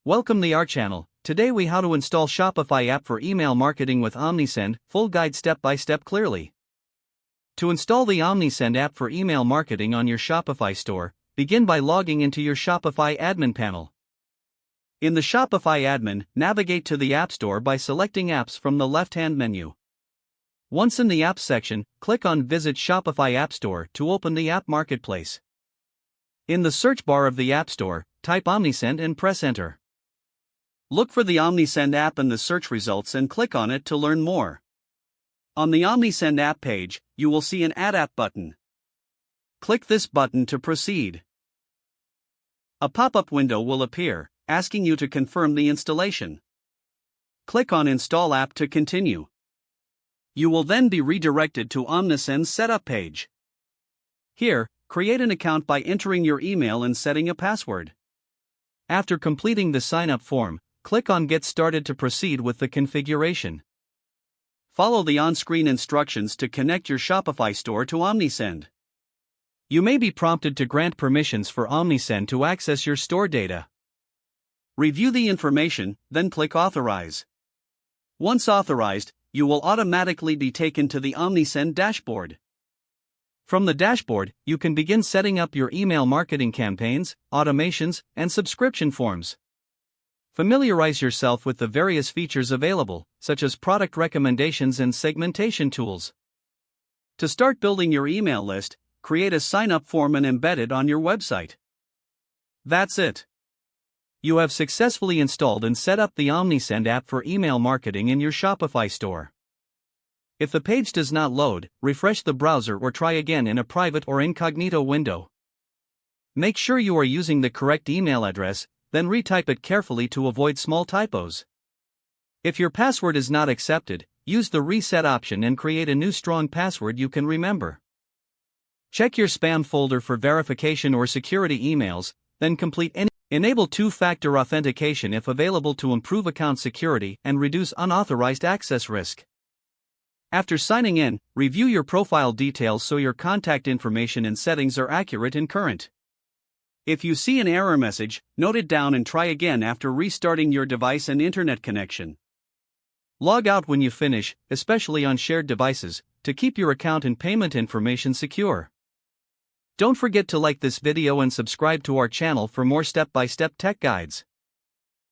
Welcome to our channel. Today we how to install Shopify app for email marketing with Omnisend, full guide step by step clearly. To install the Omnisend app for email marketing on your Shopify store, begin by logging into your Shopify admin panel. In the Shopify admin, navigate to the App Store by selecting Apps from the left-hand menu. Once in the Apps section, click on Visit Shopify App Store to open the App Marketplace. In the search bar of the App Store, type Omnisend and press Enter. Look for the Omnisend app in the search results and click on it to learn more. On the Omnisend app page, you will see an Add App button. Click this button to proceed. A pop-up window will appear, asking you to confirm the installation. Click on Install App to continue. You will then be redirected to Omnisend's setup page. Here, create an account by entering your email and setting a password. After completing the sign-up form, click on Get Started to proceed with the configuration. Follow the on-screen instructions to connect your Shopify store to Omnisend. You may be prompted to grant permissions for Omnisend to access your store data. Review the information, then click Authorize. Once authorized, you will automatically be taken to the Omnisend dashboard. From the dashboard, you can begin setting up your email marketing campaigns, automations, and subscription forms. Familiarize yourself with the various features available, such as product recommendations and segmentation tools. To start building your email list, create a sign-up form and embed it on your website. That's it. You have successfully installed and set up the Omnisend app for email marketing in your Shopify store. If the page does not load, refresh the browser or try again in a private or incognito window. Make sure you are using the correct email address, then retype it carefully to avoid small typos. If your password is not accepted, use the reset option and create a new strong password you can remember. Check your spam folder for verification or security emails, then complete any. Enable two-factor authentication if available to improve account security and reduce unauthorized access risk. After signing in, review your profile details so your contact information and settings are accurate and current. If you see an error message, note it down and try again after restarting your device and internet connection. Log out when you finish, especially on shared devices, to keep your account and payment information secure. Don't forget to like this video and subscribe to our channel for more step-by-step tech guides.